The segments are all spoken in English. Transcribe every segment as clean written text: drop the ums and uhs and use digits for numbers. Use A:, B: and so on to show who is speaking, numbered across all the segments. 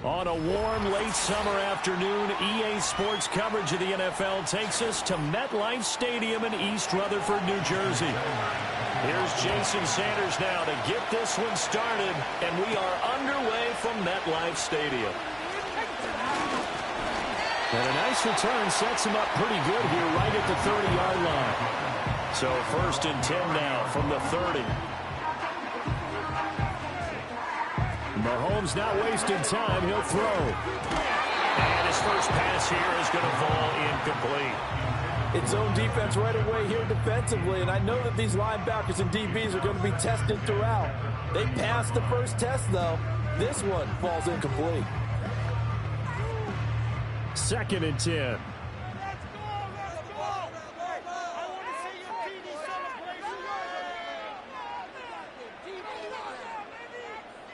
A: On a warm, late summer afternoon, EA Sports coverage of the NFL takes us to MetLife Stadium in East Rutherford, New Jersey. Here's Jason Sanders now to get this one started, and we are underway from MetLife Stadium. And a nice return sets him up pretty good here right at the 30-yard line. So 1st and 10 now from the 30. Mahomes not wasting time. He'll throw. And his first pass here is going to fall incomplete.
B: It's zone defense right away here defensively, and I know that these linebackers and DBs are going to be tested throughout. They passed the first test, though. This one falls incomplete.
A: 2nd and 10.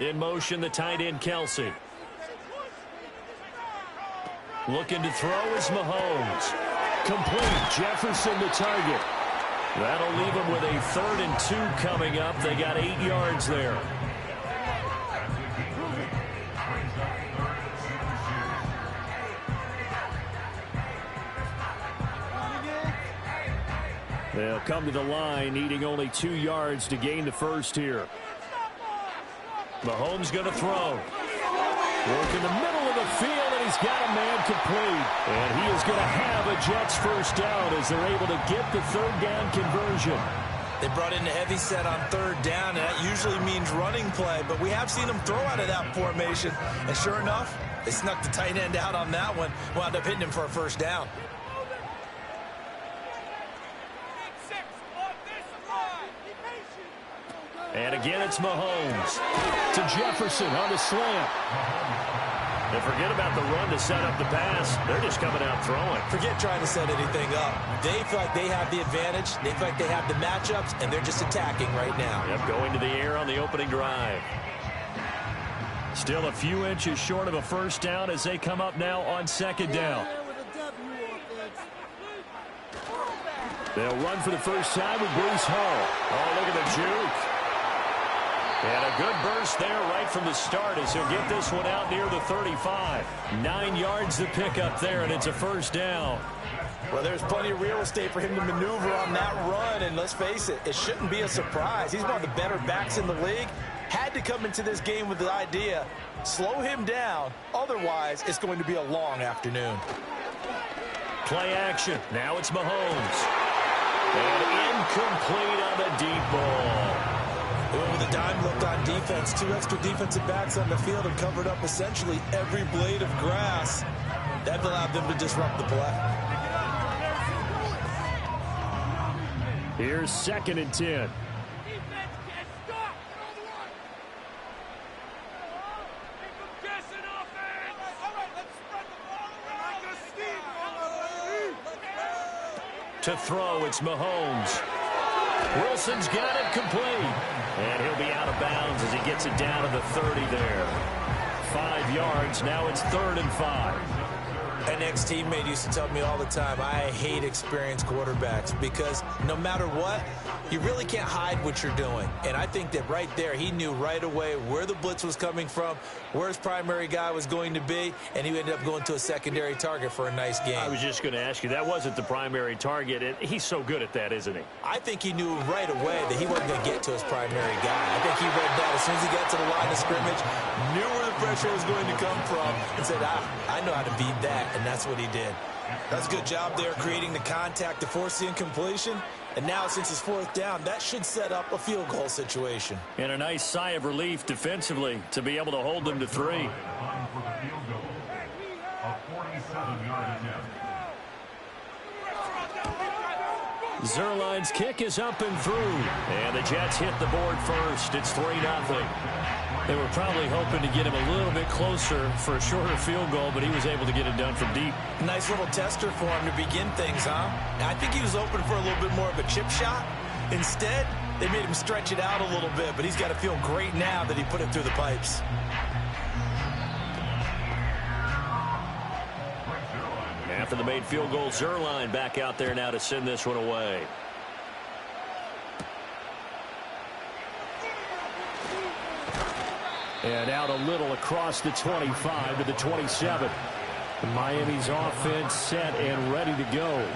A: In motion, the tight end, Kelsey. Looking to throw is Mahomes. Complete. Jefferson the target. That'll leave him with a 3rd and 2 coming up. They got 8 yards there. They'll come to the line, needing only 2 yards to gain the first here. Mahomes going to throw. Work in the middle of the field, and he's got a man complete. And he is going to have a Jets first down as they're able to get the third down conversion.
B: They brought in a heavy set on third down, and that usually means running play. But we have seen them throw out of that formation. And sure enough, they snuck the tight end out on that one. Wound up hitting him for a first down.
A: And again, it's Mahomes to Jefferson on the slant. They forget about the run to set up the pass. They're just coming out throwing.
B: Forget trying to set anything up. They feel like they have the advantage. They feel like they have the matchups, and they're just attacking right now.
A: Yep, going to the air on the opening drive. Still a few inches short of a first down as they come up now on second down. They'll run for the first time with Breece Hall. Oh, look at the juke. And a good burst there right from the start as he'll get this one out near the 35. 9 yards to pick up there, and it's a first down.
B: Well, there's plenty of real estate for him to maneuver on that run, and let's face it, it shouldn't be a surprise. He's one of the better backs in the league. Had to come into this game with the idea, slow him down, otherwise it's going to be a long afternoon.
A: Play action. Now it's Mahomes. And incomplete on the deep ball.
B: With a dime look on defense, 2 extra defensive backs on the field and covered up essentially every blade of grass. That allowed them to disrupt the play.
A: Here's 2nd and 10. To throw, it's Mahomes. Wilson's got it complete. And he'll be out of bounds as he gets it down to the 30 there. 5 yards. Now it's 3rd and 5.
B: An ex-teammate used to tell me all the time, I hate experienced quarterbacks because no matter what, you really can't hide what you're doing. And I think that right there, he knew right away where the blitz was coming from, where his primary guy was going to be, and he ended up going to a secondary target for a nice game.
A: I was just going to ask you, that wasn't the primary target, and he's so good at that, isn't he?
B: I think he knew right away that he wasn't going to get to his primary guy. I think he read that as soon as he got to the line of scrimmage, knew where the pressure was going to come from, and said, I know how to beat that. And that's what he did. That's a good job there creating the contact to force the incompletion. And now since it's 4th down, that should set up a field goal situation.
A: And a nice sigh of relief defensively to be able to hold them to 3. Zerline's kick is up and through. And the Jets hit the board first. It's 3-0. They were probably hoping to get him a little bit closer for a shorter field goal, but he was able to get it done from deep.
B: Nice little tester for him to begin things, huh? I think he was open for a little bit more of a chip shot. Instead, they made him stretch it out a little bit, but he's got to feel great now that he put it through the pipes.
A: After the made field goal, Zerline back out there now to send this one away. And out a little across the 25 to the 27. Miami's offense set and ready to go.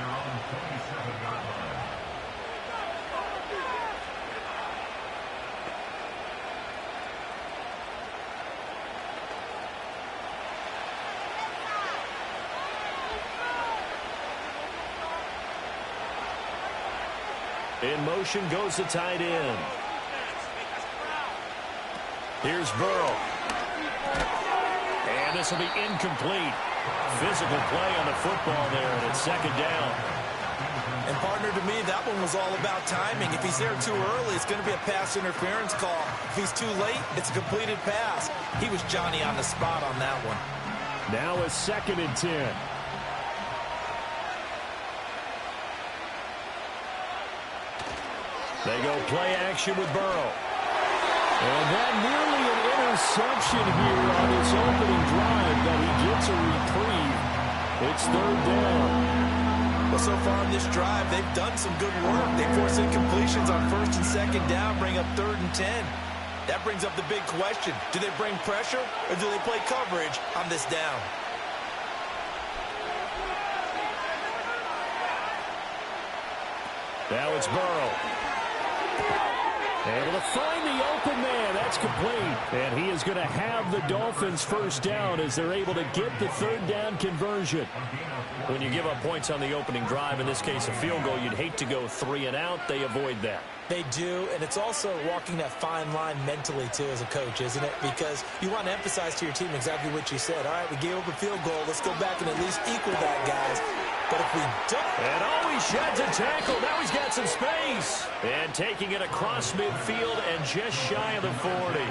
A: In motion goes the tight end. Here's Burrow. And this will be incomplete. Physical play on the football there, and it's 2nd down.
B: And partner, to me, that one was all about timing. If he's there too early, it's going to be a pass interference call. If he's too late, it's a completed pass. He was Johnny on the spot on that one.
A: Now it's 2nd and 10. They go play action with Burrow. And that nearly an interception here on his opening drive, but he gets a reprieve. It's 3rd down.
B: Well, so far on this drive, they've done some good work. They force incompletions on 1st and 2nd down, bring up 3rd and 10. That brings up the big question. Do they bring pressure or do they play coverage on this down?
A: Now it's Burrow. Able to find the open man. That's complete. And he is going to have the Dolphins first down as they're able to get the third down conversion. When you give up points on the opening drive, in this case a field goal, you'd hate to go 3 and out. They avoid that.
B: They do, and it's also walking that fine line mentally, too, as a coach, isn't it? Because you want to emphasize to your team exactly what you said. All right, we gave up a field goal. Let's go back and at least equal that, guys. But if we don't...
A: And he sheds a tackle. Now he's got some space. And taking it across midfield and just shy of the 40.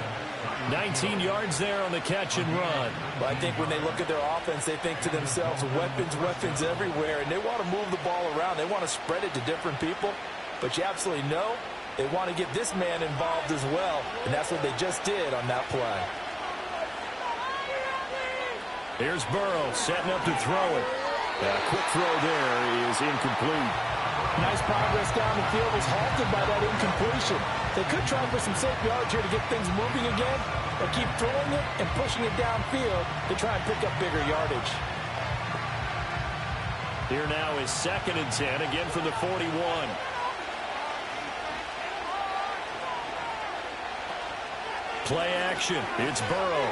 A: 19 yards there on the catch and run.
B: Well, I think when they look at their offense, they think to themselves, weapons everywhere, and they want to move the ball around. They want to spread it to different people. But you absolutely know they want to get this man involved as well, and that's what they just did on that play.
A: Here's Burrow setting up to throw it. A quick throw there is incomplete.
B: Nice progress down the field was halted by that incompletion. They could try for some safe yards here to get things moving again, or keep throwing it and pushing it downfield to try and pick up bigger yardage.
A: Here now is 2nd and 10, again from the 41. Play action. It's Burrow.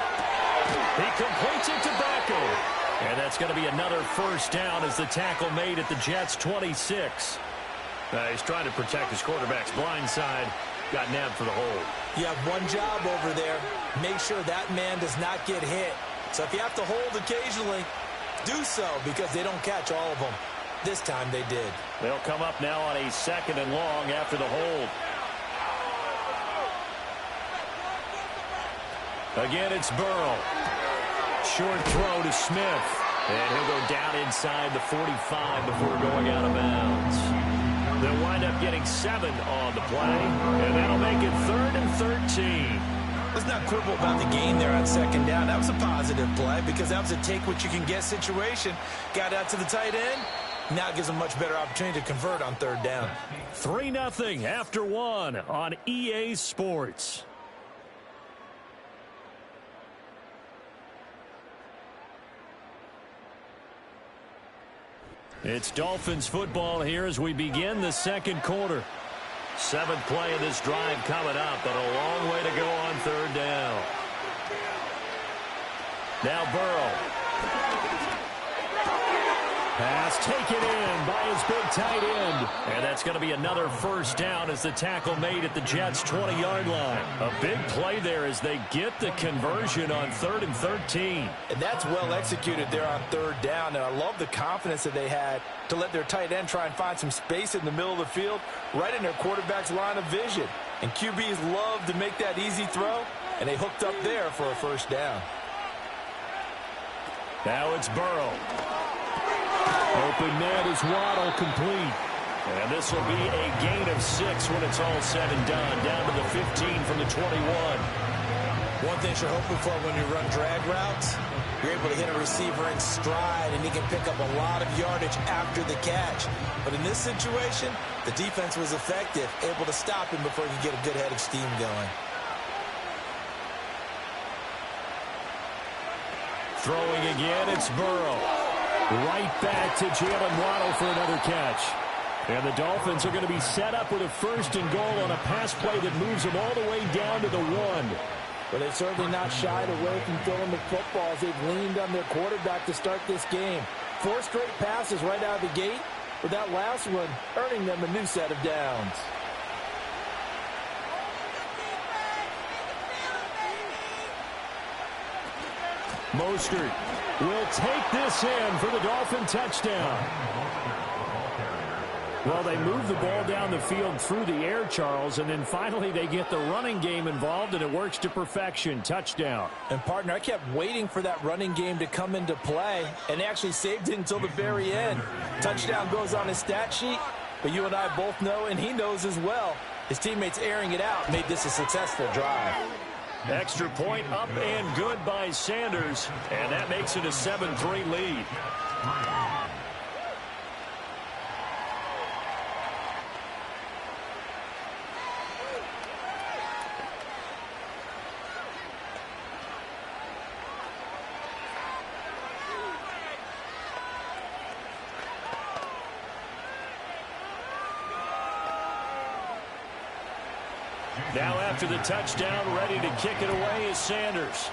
A: He completes it to Beckham. And that's going to be another first down as the tackle made at the Jets' 26. He's trying to protect his quarterback's blind side. Got nabbed for the hold.
B: You have one job over there. Make sure that man does not get hit. So if you have to hold occasionally, do so because they don't catch all of them. This time they did.
A: They'll come up now on a 2nd and long after the hold. Again, it's Burrow. Short throw to Smith. And he'll go down inside the 45 before going out of bounds. They'll wind up getting 7 on the play. And that'll make it 3rd and 13.
B: Let's not quibble about the gain there on 2nd down. That was a positive play because that was a take-what-you-can-get situation. Got out to the tight end. Now it gives them a much better opportunity to convert on 3rd down.
A: 3-0 after 1 on EA Sports. It's Dolphins football here as we begin the 2nd quarter. 7th play of this drive coming up, but a long way to go on 3rd down. Now Burrow. Pass taken in by his big tight end. And that's going to be another first down as the tackle made at the Jets' 20-yard line. A big play there as they get the conversion on 3rd and 13.
B: And that's well executed there on 3rd down. And I love the confidence that they had to let their tight end try and find some space in the middle of the field, right in their quarterback's line of vision. And QBs love to make that easy throw, and they hooked up there for a first down.
A: Now it's Burrow. Open man is Waddle, complete. And this will be a gain of 6 when it's all said and done. Down to the 15 from the 21.
B: One thing you're hoping for when you run drag routes, you're able to hit a receiver in stride, and he can pick up a lot of yardage after the catch. But in this situation, the defense was effective, able to stop him before he could get a good head of steam going.
A: Throwing again, it's Burrow. Right back to Jalen Waddle for another catch. And the Dolphins are going to be set up with a 1st and goal on a pass play that moves them all the way down to the 1.
B: But they've certainly not shied away from throwing the football as they've leaned on their quarterback to start this game. 4 straight passes right out of the gate, with that last one earning them a new set of downs.
A: Mostert will take this in for the Dolphin touchdown. Well, they move the ball down the field through the air, Charles, and then finally they get the running game involved, and it works to perfection. Touchdown.
B: And, partner, I kept waiting for that running game to come into play, and they actually saved it until the very end. Touchdown goes on his stat sheet, but you and I both know, and he knows as well, his teammates airing it out made this a successful drive.
A: Extra point up and good by Sanders, and that makes it a 7-3 lead. Now after the touchdown, ready to kick it away is Sanders.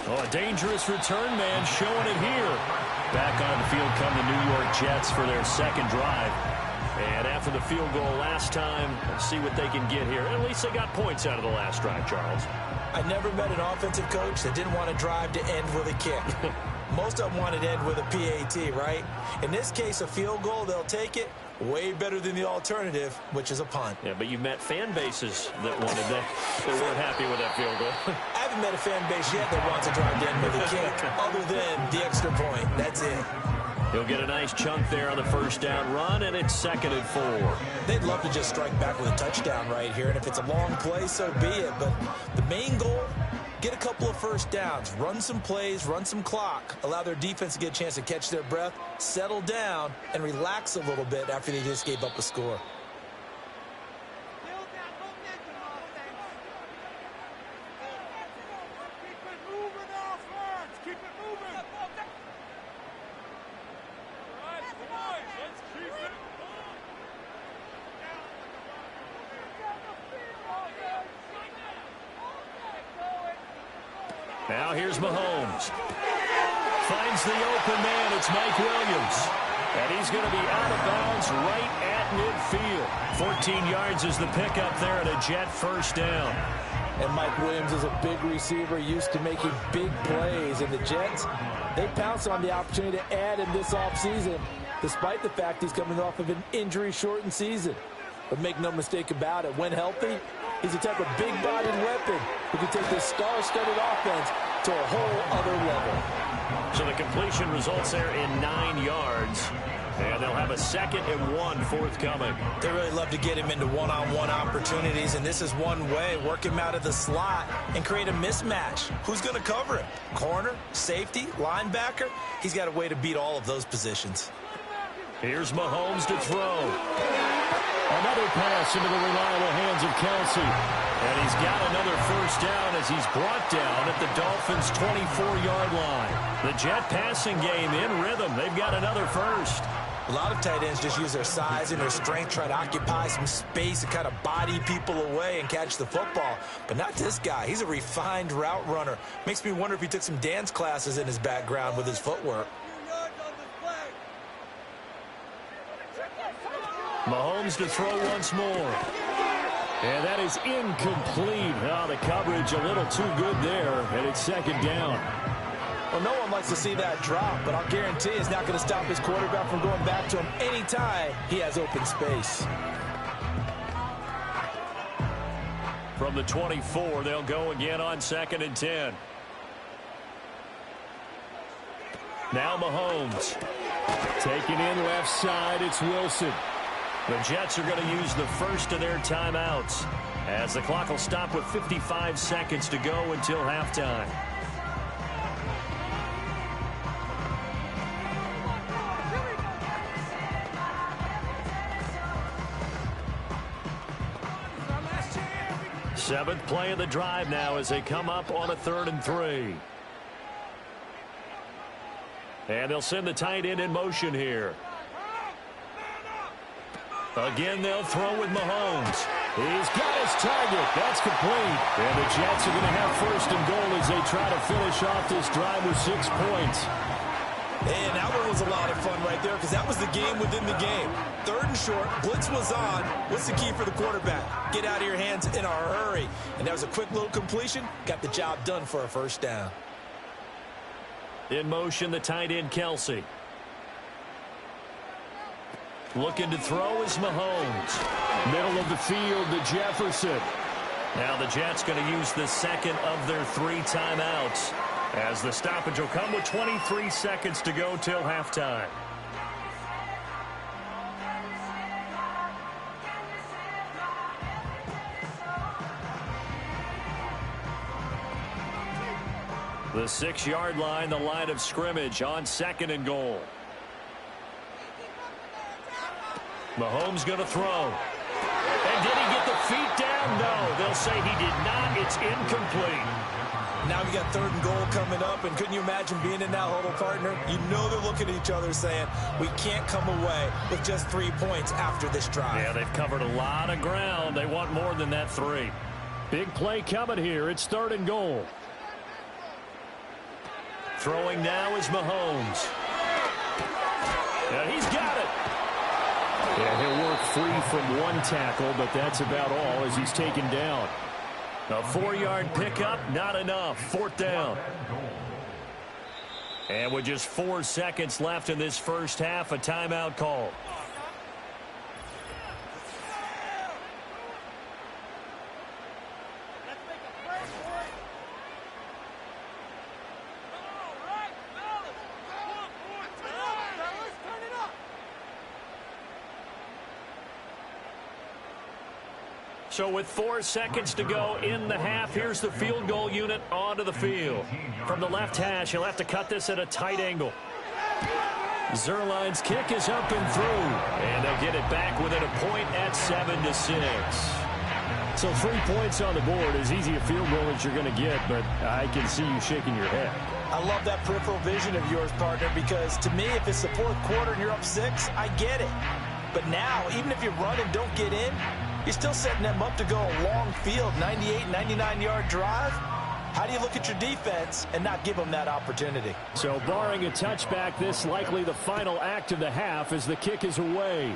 A: Oh, a dangerous return man showing it here. Back on the field come the New York Jets for their second drive. And after the field goal last time, let's see what they can get here. At least they got points out of the last drive, Charles.
B: I never met an offensive coach that didn't want to drive to end with a kick. Most of them wanted to end with a PAT, right? In this case, a field goal, they'll take it. Way better than the alternative, which is a punt.
A: Yeah, but you've met fan bases that wanted that. They weren't happy with that field goal.
B: I haven't met a fan base yet that wants to drive to end with a kick, other than the extra point. That's it.
A: He'll get a nice chunk there on the first down run, and it's 2nd and 4.
B: They'd love to just strike back with a touchdown right here, and if it's a long play, so be it. But the main goal, get a couple of first downs, run some plays, run some clock, allow their defense to get a chance to catch their breath, settle down, and relax a little bit after they just gave up a score.
A: Now here's Mahomes. Finds the open man. It's Mike Williams. And he's going to be out of bounds right at midfield. 14 yards is the pickup there and a Jet first down.
B: And Mike Williams is a big receiver, used to making big plays. And the Jets, they pounce on the opportunity to add him this offseason, despite the fact he's coming off of an injury-shortened season. But make no mistake about it, when healthy, he's the type of big-bodied weapon who can take this star-studded offense to a whole other level.
A: So the completion results there in 9 yards. And they'll have a 2nd and 1 forthcoming.
B: They really love to get him into one-on-one opportunities, and this is one way. Work him out of the slot and create a mismatch. Who's going to cover him? Corner, safety, linebacker? He's got a way to beat all of those positions.
A: Here's Mahomes to throw. Another pass into the reliable hands of Kelsey. And he's got another first down as he's brought down at the Dolphins' 24-yard line. The Jet passing game in rhythm. They've got another first.
B: A lot of tight ends just use their size and their strength, try to occupy some space and kind of body people away and catch the football. But not this guy. He's a refined route runner. Makes me wonder if he took some dance classes in his background with his footwork.
A: Mahomes to throw once more. And that is incomplete. Oh, the coverage a little too good there, and it's 2nd down.
B: Well, no one likes to see that drop, but I'll guarantee it's not going to stop his quarterback from going back to him anytime he has open space.
A: From the 24, they'll go again on 2nd and 10. Now Mahomes. Taking in left side, it's Wilson. The Jets are going to use the first of their timeouts as the clock will stop with 55 seconds to go until halftime. Seventh play of the drive now as they come up on a 3rd and 3. And they'll send the tight end in motion here. Again, they'll throw with Mahomes. He's got his target. That's complete. And the Jets are going to have 1st and goal as they try to finish off this drive with 6 points.
B: And that one was a lot of fun right there because that was the game within the game. 3rd and short, blitz was on. What's the key for the quarterback? Get out of your hands in a hurry. And that was a quick little completion. Got the job done for a first down.
A: In motion, the tight end, Kelsey. Looking to throw is Mahomes. Middle of the field to Jefferson. Now the Jets going to use the 2nd of their 3 timeouts as the stoppage will come with 23 seconds to go till halftime. The 6-yard line, the line of scrimmage on 2nd and goal. Mahomes going to throw. And did he get the feet down? No, they'll say he did not. It's incomplete.
B: Now we got 3rd and goal coming up, and couldn't you imagine being in that huddle, partner? You know they're looking at each other saying, we can't come away with just 3 points after this drive.
A: Yeah, they've covered a lot of ground. They want more than that 3. Big play coming here. It's 3rd and goal. Throwing now is Mahomes. And he's got it. Yeah, he'll work free from 1 tackle, but that's about all as he's taken down. A 4-yard pickup, not enough. 4th down. And with just 4 seconds left in this first half, a timeout call. So with 4 seconds to go in the half, here's the field goal unit onto the field. From the left hash, he'll have to cut this at a tight angle. Zerline's kick is up and through, and they'll get it back within a point at 7-6. So 3 points on the board, as easy a field goal as you're going to get, but I can see you shaking your head.
B: I love that peripheral vision of yours, partner, because to me, if it's the 4th quarter and you're up 6, I get it. But now, even if you run and don't get in, you're still setting them up to go a long field, 98, 99-yard drive. How do you look at your defense and not give them that opportunity?
A: So barring a touchback, this likely the final act of the half as the kick is away.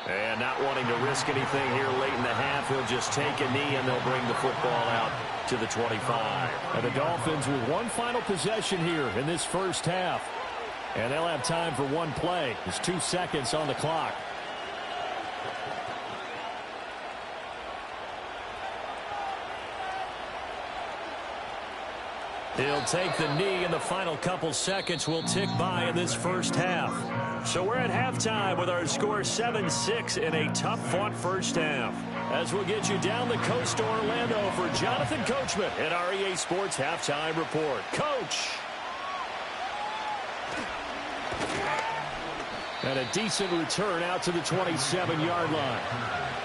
A: And not wanting to risk anything here late in the half, he'll just take a knee and they'll bring the football out to the 25. And the Dolphins with 1 final possession here in this first half. And they'll have time for 1 play. There's 2 seconds on the clock. He'll take the knee, and the final couple seconds will tick by in this first half. So we're at halftime with our score 7-6 in a tough-fought first half. As we'll get you down the coast to Orlando for Jonathan Coachman at our EA Sports Halftime Report. Coach! And a decent return out to the 27-yard line.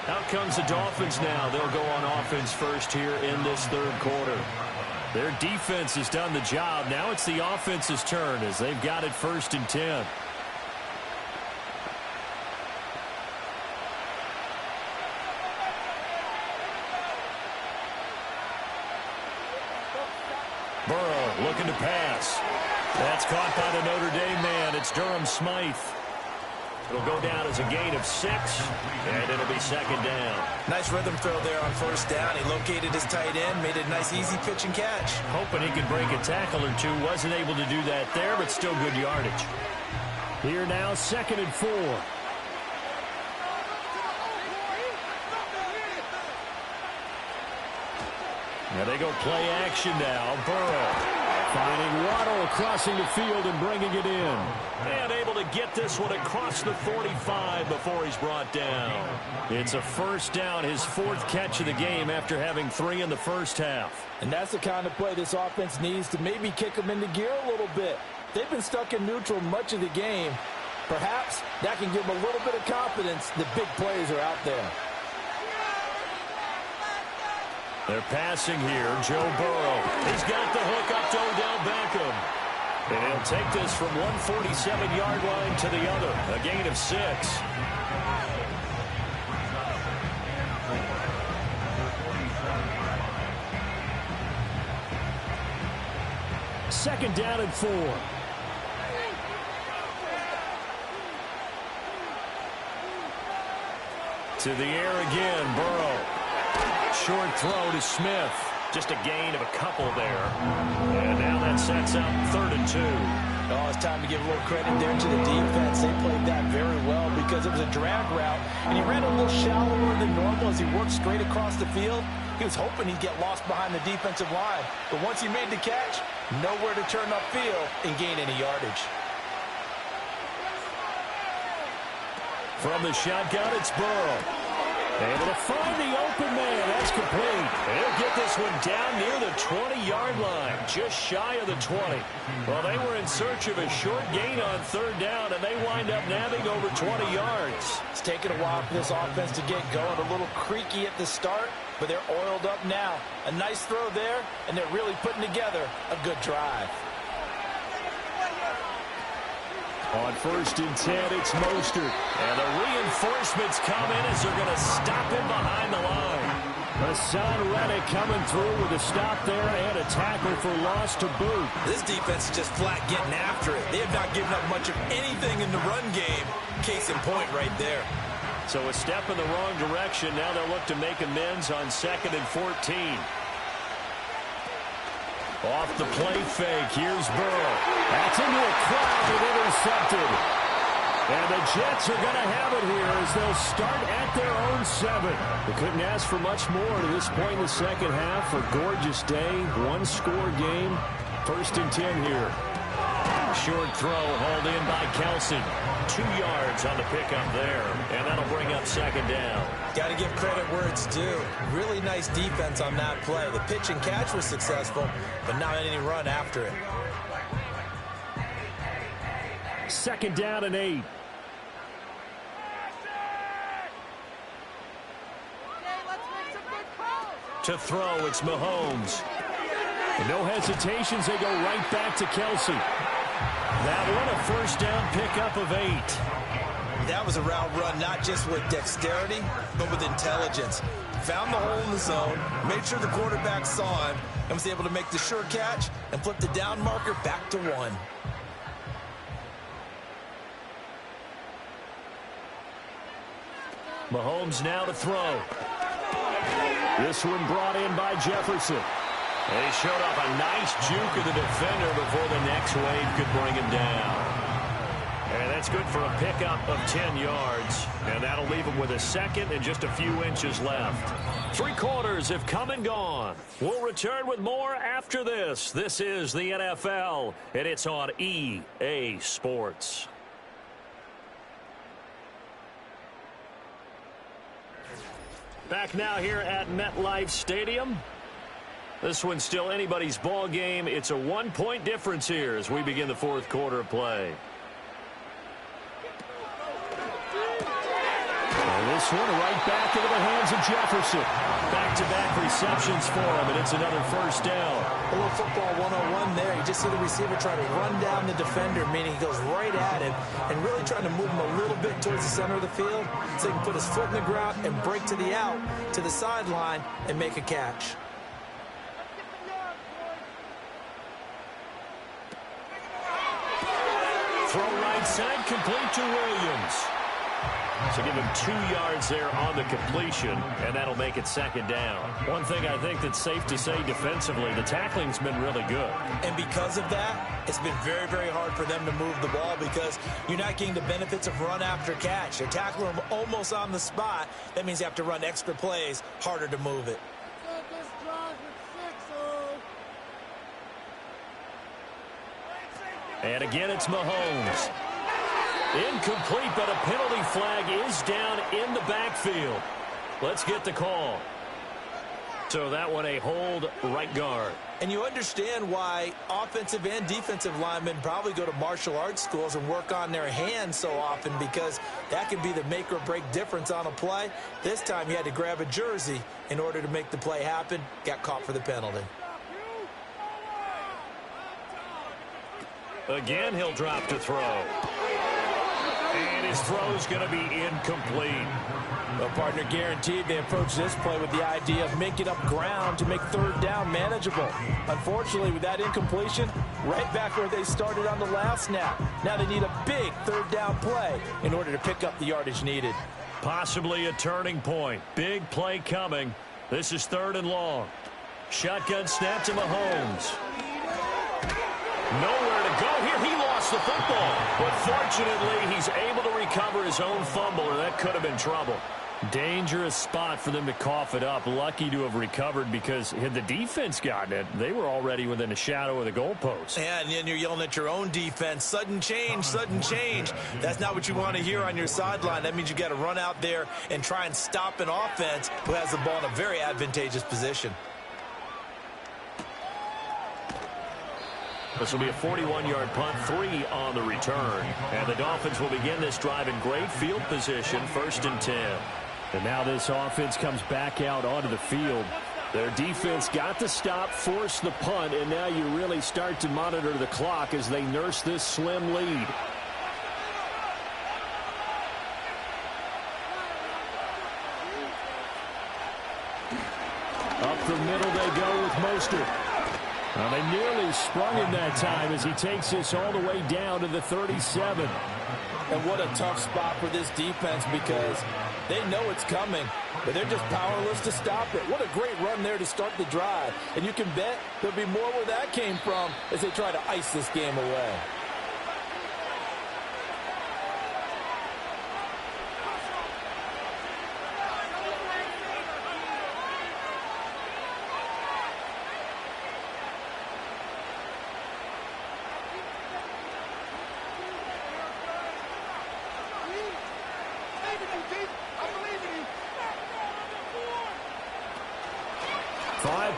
A: Out comes the Dolphins now. They'll go on offense first here in this 3rd quarter. Their defense has done the job. Now it's the offense's turn as they've got it 1st and 10. Burrow looking to pass. That's caught by the Notre Dame man. It's Durham Smythe. It'll go down as a gain of 6, and it'll be 2nd down.
B: Nice rhythm throw there on 1st down. He located his tight end, made it a nice, easy pitch and catch.
A: Hoping he could break a tackle or 2. Wasn't able to do that there, but still good yardage. Here now, 2nd and 4. Now they go play action now. Burrow. Finding Waddle crossing the field and bringing it in. And able to get this one across the 45 before he's brought down. It's a 1st down, his 4th catch of the game after having 3 in the first half.
C: And that's the kind of play this offense needs to maybe kick them into gear a little bit. They've been stuck in neutral much of the game. Perhaps that can give them a little bit of confidence that big plays are out there.
A: They're passing here. Joe Burrow. He's got the hook up to Odell Beckham. And he'll take this from 147-yard line to the other. A gain of 6. 2nd down and 4. To the air again, Burrow. Short throw to Smith. Just a gain of a couple there. And now that sets up 3rd and 2.
B: Oh, it's time to give a little credit there to the defense. They played that very well because it was a drag route, and he ran a little shallower than normal as he worked straight across the field. He was hoping he'd get lost behind the defensive line. But once he made the catch, nowhere to turn upfield and gain any yardage.
A: From the shotgun, it's Burrow. Able to find the open man. That's complete. They'll get this one down near the 20-yard line, just shy of the 20. Well, they were in search of a short gain on third down, and they wind up nabbing over 20 yards.
C: It's taken a while for this offense to get going. A little creaky at the start, but they're oiled up now. A nice throw there, and they're really putting together a good drive.
A: On 1st and 10, it's Mostert. And the reinforcements come in as they're going to stop him behind the line. Hassan Reddick coming through with a stop there and a tackle for loss to boot.
B: This defense is just flat getting after it. They have not given up much of anything in the run game. Case in point right there.
A: So a step in the wrong direction. Now they'll look to make amends on 2nd and 14. Off the play fake, here's Burrow. That's into a crowd and intercepted. And the Jets are going to have it here as they'll start at their own 7. They couldn't ask for much more to this point in the second half. A gorgeous day, one-score game. 1st and 10 here. Short throw hauled in by Kelce. 2 yards on the pickup there, and that'll bring up 2nd down.
B: Got to give credit where it's due. Really nice defense on that play. The pitch and catch was successful, but not any run after it.
A: 2nd down and 8. To throw, it's Mahomes. No hesitations, they go right back to Kelce. That one a 1st down pickup of 8.
B: That was a route run not just with dexterity, but with intelligence. Found the hole in the zone, made sure the quarterback saw him, and was able to make the sure catch and flip the down marker back to 1.
A: Mahomes now to throw. This one brought in by Jefferson. And he showed off a nice juke of the defender before the next wave could bring him down. And that's good for a pickup of 10 yards. And that'll leave him with a 2nd and just a few inches left. 3 quarters have come and gone. We'll return with more after this. This is the NFL, and it's on EA Sports. Back now here at MetLife Stadium. This one's still anybody's ball game. It's a 1-point difference here as we begin the 4th quarter of play. And this one right back into the hands of Jefferson. Back-to-back receptions for him, and it's another 1st down.
B: A little football 101 there. You just see the receiver try to run down the defender, meaning he goes right at him and really trying to move him a little bit towards the center of the field so he can put his foot in the ground and break to the out, to the sideline, and make a catch.
A: Throw right side, complete to Williams. So give him 2 yards there on the completion, and that'll make it 2nd down. One thing I think that's safe to say defensively, the tackling's been really good.
B: And because of that, it's been very, very hard for them to move the ball because you're not getting the benefits of run after catch. They're tackling them almost on the spot. That means you have to run extra plays, harder to move it.
A: And again, it's Mahomes. Incomplete, but a penalty flag is down in the backfield. Let's get the call. So that one a hold right guard.
B: And you understand why offensive and defensive linemen probably go to martial arts schools and work on their hands so often because that can be the make or break difference on a play. This time you had to grab a jersey in order to make the play happen. Got caught for the penalty.
A: Again, he'll drop to throw. And his throw's going to be incomplete.
C: Well, partner, guaranteed they approach this play with the idea of making up ground to make 3rd down manageable. Unfortunately, with that incompletion, right back where they started on the last snap. Now they need a big 3rd down play in order to pick up the yardage needed.
A: Possibly a turning point. Big play coming. This is 3rd and long. Shotgun snap to Mahomes. Nowhere to go here. He lost the football. But fortunately, he's able to recover his own fumble, or that could have been trouble. Dangerous spot for them to cough it up. Lucky to have recovered, because had the defense gotten it, they were already within a shadow of the goalpost.
B: And then you're yelling at your own defense, sudden change, sudden change. That's not what you want to hear on your sideline. That means you got to run out there and try and stop an offense who has the ball in a very advantageous position.
A: This will be a 41-yard punt, 3 on the return. And the Dolphins will begin this drive in great field position, 1st and 10. And now this offense comes back out onto the field. Their defense got the stop, forced the punt, and now you really start to monitor the clock as they nurse this slim lead. Up the middle they go with Mostert. Well, they nearly sprung him that time as he takes this all the way down to the 37.
C: And what a tough spot for this defense, because they know it's coming, but they're just powerless to stop it. What a great run there to start the drive. And you can bet there'll be more where that came from as they try to ice this game away.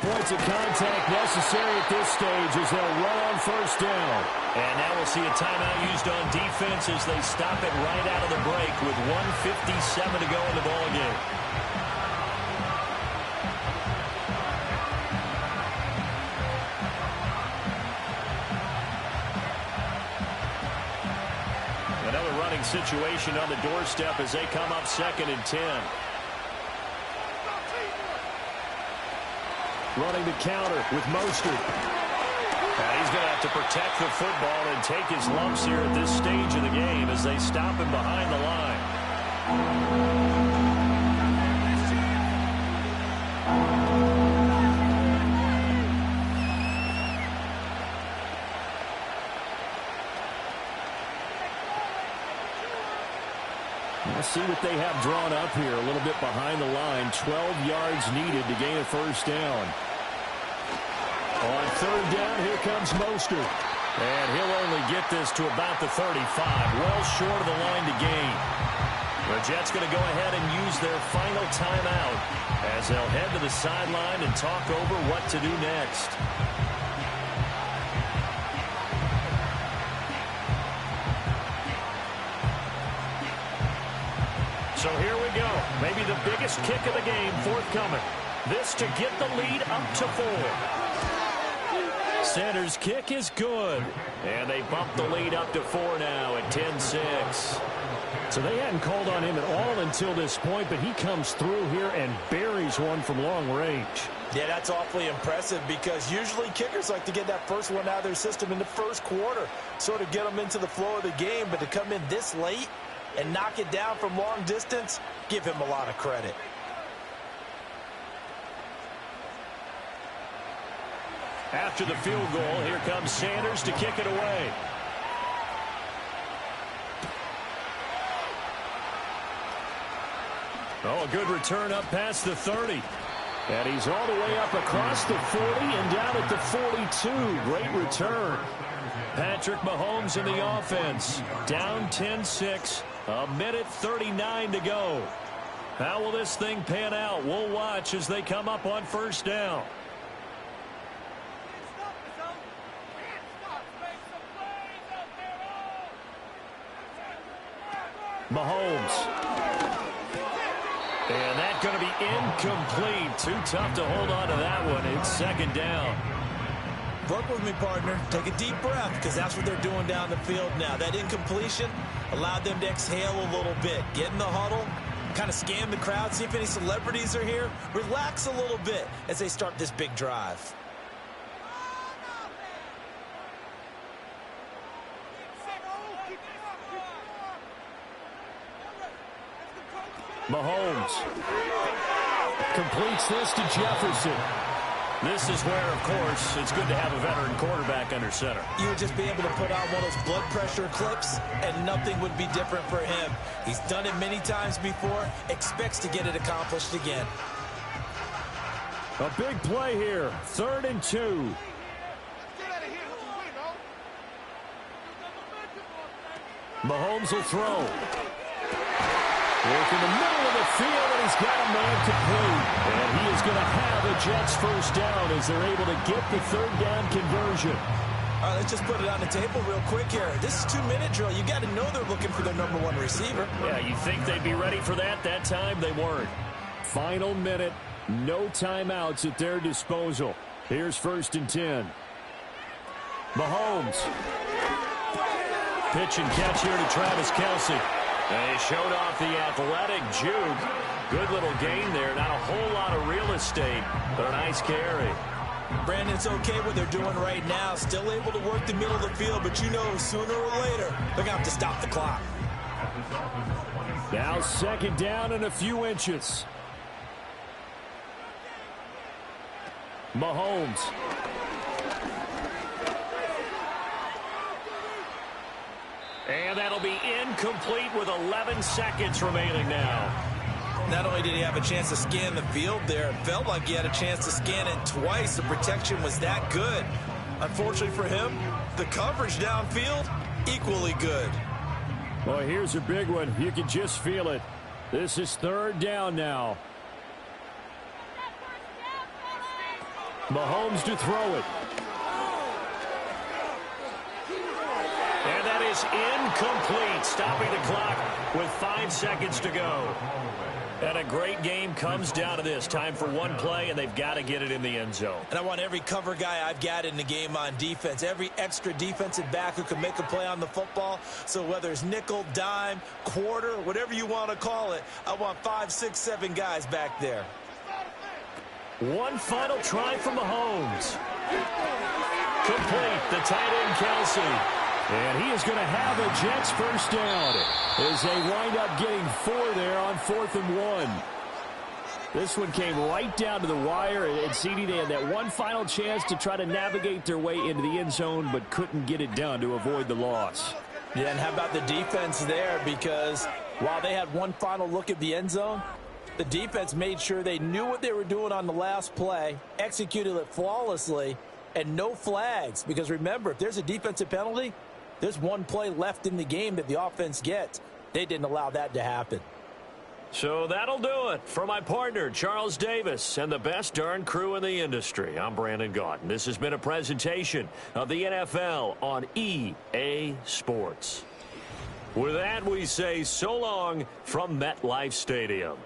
A: Points of contact necessary at this stage as they'll run on 1st down. And now we'll see a timeout used on defense as they stop it right out of the break with 1:57 to go in the ballgame. Another running situation on the doorstep as they come up 2nd and 10. Running the counter with Mostert. And he's going to have to protect the football and take his lumps here at this stage of the game as they stop him behind the line. Let's see what they have drawn up here. A little bit behind the line. 12 yards needed to gain a 1st down. On 3rd down, here comes Mostert. And he'll only get this to about the 35. Well short of the line to gain. The Jets going to go ahead and use their final timeout as they'll head to the sideline and talk over what to do next. So here we go. Maybe the biggest kick of the game forthcoming. This to get the lead up to 4. Sanders' kick is good. And they bump the lead up to 4 now at 10-6. So they hadn't called on him at all until this point, but he comes through here and buries one from long range.
B: Yeah, that's awfully impressive, because usually kickers like to get that first one out of their system in the 1st quarter, sort of get them into the flow of the game, but to come in this late and knock it down from long distance, give him a lot of credit.
A: After the field goal, here comes Sanders to kick it away. Oh, a good return up past the 30. And he's all the way up across the 40 and down at the 42. Great return. Patrick Mahomes in the offense. Down 10-6. A minute 39 to go. How will this thing pan out? We'll watch as they come up on 1st down. Mahomes. And that's going to be incomplete. Too tough to hold on to that one. It's 2nd down.
B: Work with me, partner. Take a deep breath, because that's what they're doing down the field now. That incompletion allowed them to exhale a little bit. Get in the huddle, kind of scan the crowd, see if any celebrities are here. Relax a little bit as they start this big drive.
A: Mahomes completes this to Jefferson. This is where, of course, it's good to have a veteran quarterback under center.
B: You would just be able to put on one of those blood pressure clips, and nothing would be different for him. He's done it many times before, expects to get it accomplished again.
A: A big play here, 3rd and 2. Mahomes will throw. Work in the middle of the field, and he's got a man complete. And he is going to have a Jets first down as they're able to get the 3rd down conversion.
B: All right, let's just put it on the table real quick here. This is 2-minute drill. You got to know they're looking for their #1 receiver.
A: Yeah, you think they'd be ready for that? That time they weren't. Final minute, no timeouts at their disposal. Here's 1st and 10. Mahomes. Pitch and catch here to Travis Kelce. They showed off the athletic juke. Good little gain there. Not a whole lot of real estate, but a nice carry.
B: Brandon, it's okay what they're doing right now. Still able to work the middle of the field, but you know sooner or later they're going to have to stop the clock.
A: Now 2nd down and a few inches. Mahomes. And that'll be incomplete with 11 seconds remaining now.
B: Not only did he have a chance to scan the field there, it felt like he had a chance to scan it twice. The protection was that good. Unfortunately for him, the coverage downfield, equally good.
A: Well, here's a big one. You can just feel it. This is 3rd down now. Mahomes to throw it. And that is incomplete, stopping the clock with 5 seconds to go. And a great game comes down to this. Time for one play, and they've got to get it in the end zone.
B: And I want every cover guy I've got in the game on defense, every extra defensive back who can make a play on the football. So whether it's nickel, dime, quarter, whatever you want to call it, I want 5, 6, 7 guys back there.
A: One final try from Mahomes. Complete, the tight end Kelce. And he is going to have a Jets first down as they wind up getting 4 there on 4th and 1. This one came right down to the wire, and CD, they had that one final chance to try to navigate their way into the end zone, but couldn't get it done to avoid the loss.
C: Yeah, and how about the defense there? Because while they had one final look at the end zone, the defense made sure they knew what they were doing on the last play, executed it flawlessly, and no flags. Because remember, if there's a defensive penalty, there's one play left in the game that the offense gets. They didn't allow that to happen.
A: So that'll do it for my partner, Charles Davis, and the best darn crew in the industry. I'm Brandon Gaudin. This has been a presentation of the NFL on EA Sports. With that, we say so long from MetLife Stadium.